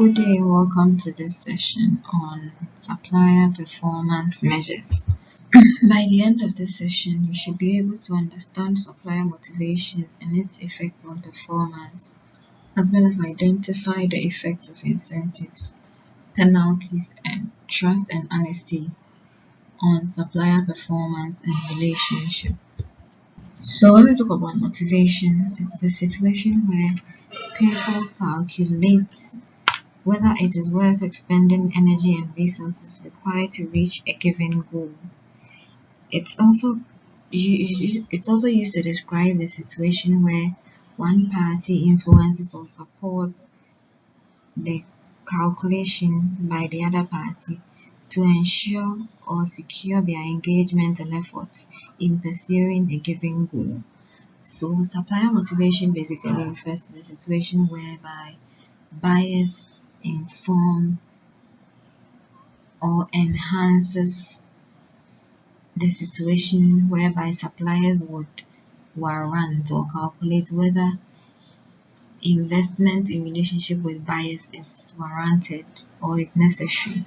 Good day, welcome to this session on supplier performance measures. By the end of this session, you should be able to understand supplier motivation and its effects on performance, as well as identify the effects of incentives, penalties, and trust and honesty on supplier performance and relationship. So when we talk about motivation, it's a situation where people calculate whether it is worth expending energy and resources required to reach a given goal. It's also used to describe the situation where one party influences or supports the calculation by the other party to ensure or secure their engagement and efforts in pursuing a given goal. So supplier motivation basically refers to the situation whereby buyers inform or enhances the situation whereby suppliers would warrant or calculate whether investment in relationship with buyers is warranted or is necessary.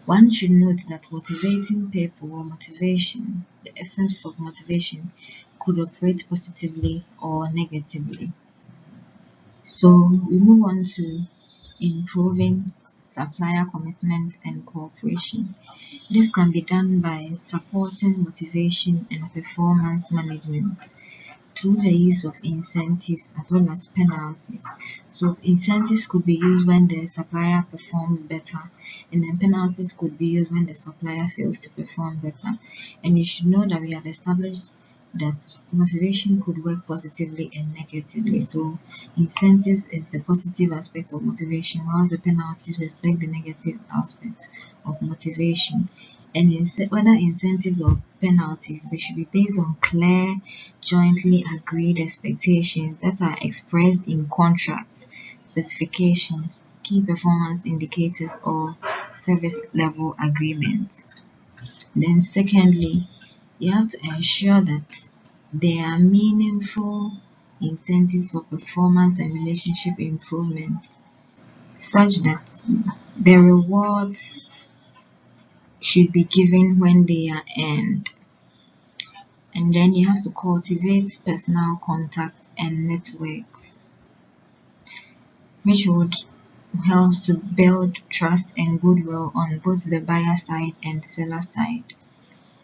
One should note that motivating people or motivation, the essence of motivation, could operate positively or negatively. So we move on to improving supplier commitment and cooperation. This can be done by supporting motivation and performance management through the use of incentives as well as penalties. So incentives could be used when the supplier performs better, and then penalties could be used when the supplier fails to perform better. And you should know that we have established that motivation could work positively and negatively. So incentives is the positive aspects of motivation, while the penalties reflect the negative aspects of motivation. And whether incentives or penalties, they should be based on clear, jointly agreed expectations that are expressed in contracts, specifications, key performance indicators, or service level agreements. Then secondly, you have to ensure that there are meaningful incentives for performance and relationship improvements, such that the rewards should be given when they are earned. And then you have to cultivate personal contacts and networks, which would help to build trust and goodwill on both the buyer side and seller side.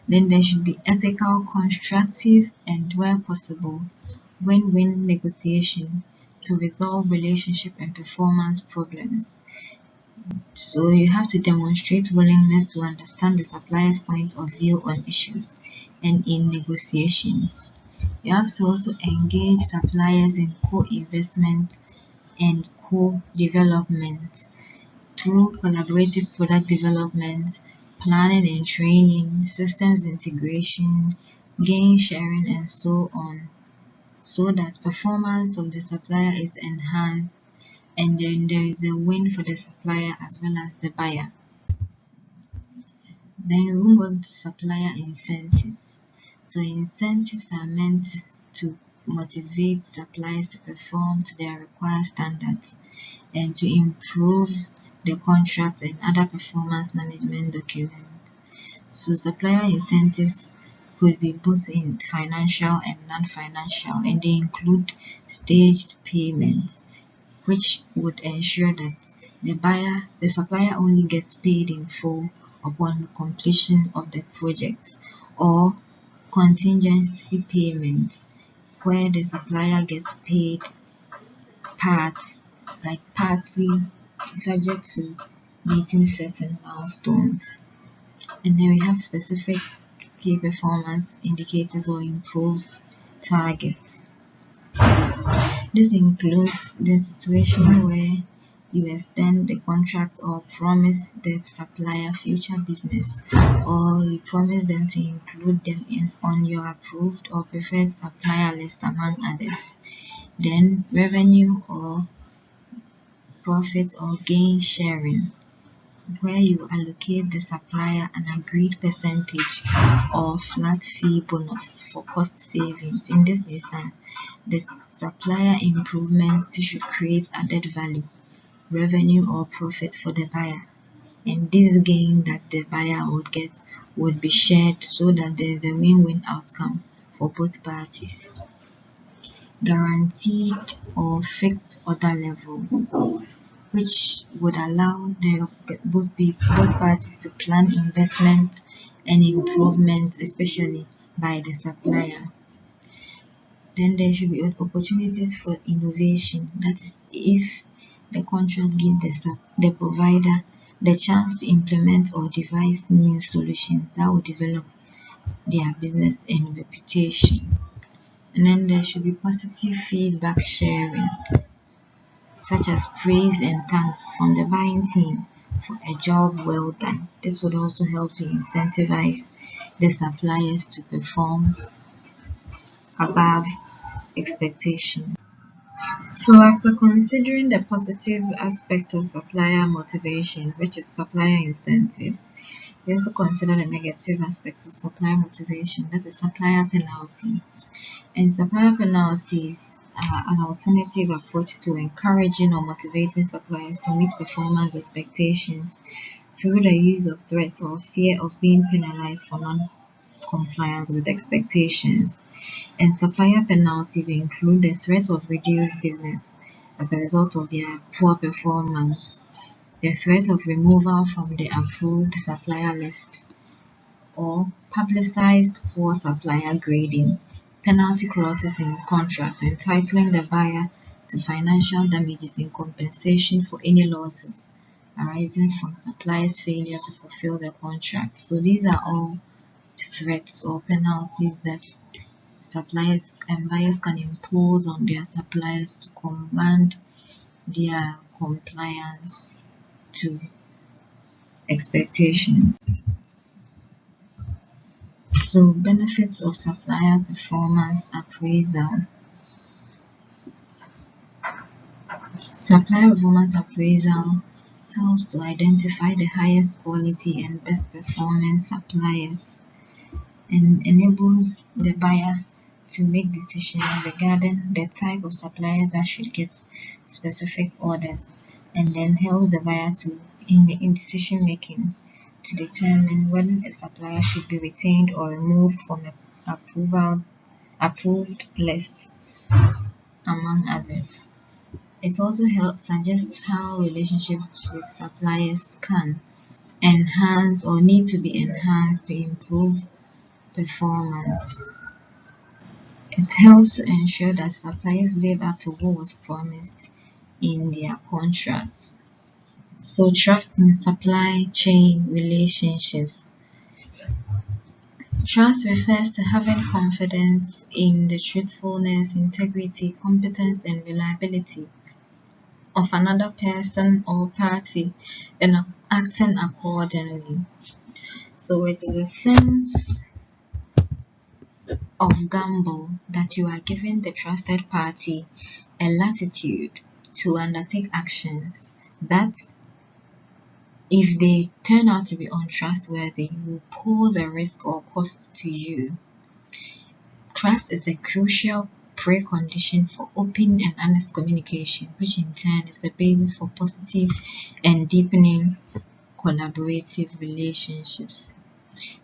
Then there should be ethical, constructive, and where possible, win-win negotiation to resolve relationship and performance problems. So you have to demonstrate willingness to understand the supplier's point of view on issues and in negotiations. You have to also engage suppliers in co-investment and co-development through collaborative product development, planning and training, systems integration, gain sharing, and so on, so that performance of the supplier is enhanced and then there is a win for the supplier as well as the buyer. Then we move on to supplier incentives. So incentives are meant to motivate suppliers to perform to their required standards and to improve the contracts and other performance management documents. So supplier incentives could be both in financial and non-financial, and they include staged payments, which would ensure that the supplier only gets paid in full upon completion of the project, or contingency payments, where the supplier gets paid partly subject to meeting certain milestones. And then we have specific key performance indicators or improved targets. This includes the situation where you extend the contract or promise the supplier future business, or you promise them to include them on your approved or preferred supplier list among others. Then revenue or profit or gain sharing, where you allocate the supplier an agreed percentage or flat fee bonus for cost savings. In this instance, the supplier improvements should create added value revenue or profit for the buyer. And this gain that the buyer would get would be shared so that there is a win-win outcome for both parties. Guaranteed or fixed order levels, which would allow both parties to plan investment and improvement, especially by the supplier. Then there should be opportunities for innovation. That is, if the contract gives the provider the chance to implement or devise new solutions that will develop their business and reputation. And then there should be positive feedback sharing, such as praise and thanks from the buying team for a job well done. This would also help to incentivize the suppliers to perform above expectations. So after considering the positive aspect of supplier motivation, which is supplier incentives, we also consider the negative aspects of supplier motivation, that is supplier penalties. And supplier penalties are an alternative approach to encouraging or motivating suppliers to meet performance expectations through the use of threats or fear of being penalized for non-compliance with expectations. And supplier penalties include the threat of reduced business as a result of their poor performance, the threat of removal from the approved supplier list, or publicized poor supplier grading, penalty clauses in contracts entitling the buyer to financial damages in compensation for any losses arising from supplier's failure to fulfill the contract. So these are all threats or penalties that suppliers and buyers can impose on their suppliers to command their compliance to expectations. So benefits of supplier performance appraisal. Supplier performance appraisal helps to identify the highest quality and best performing suppliers and enables the buyer to make decisions regarding the type of suppliers that should get specific orders, and then helps the buyer to in decision making to determine whether a supplier should be retained or removed from an approved list, among others. It also helps suggest how relationships with suppliers can enhance or need to be enhanced to improve performance. It helps to ensure that suppliers live up to what was promised in their contracts. So trust in supply chain relationships. Trust refers to having confidence in the truthfulness, integrity, competence, and reliability of another person or party and acting accordingly. So it is a sense of gamble that you are giving the trusted party a latitude to undertake actions that, if they turn out to be untrustworthy, will pose a risk or cost to you. Trust is a crucial precondition for open and honest communication, which in turn is the basis for positive and deepening collaborative relationships.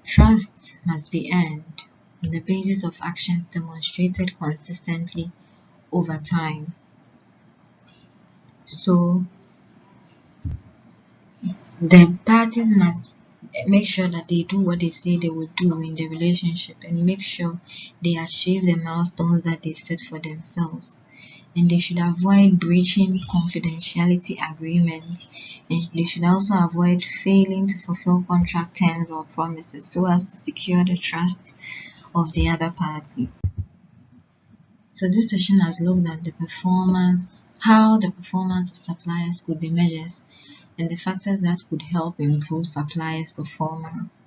Trust must be earned on the basis of actions demonstrated consistently over time. So the parties must make sure that they do what they say they will do in the relationship and make sure they achieve the milestones that they set for themselves. And they should avoid breaching confidentiality agreements, and they should also avoid failing to fulfill contract terms or promises so as to secure the trust of the other party. So this session has looked at how the performance of suppliers could be measured and the factors that could help improve suppliers' performance.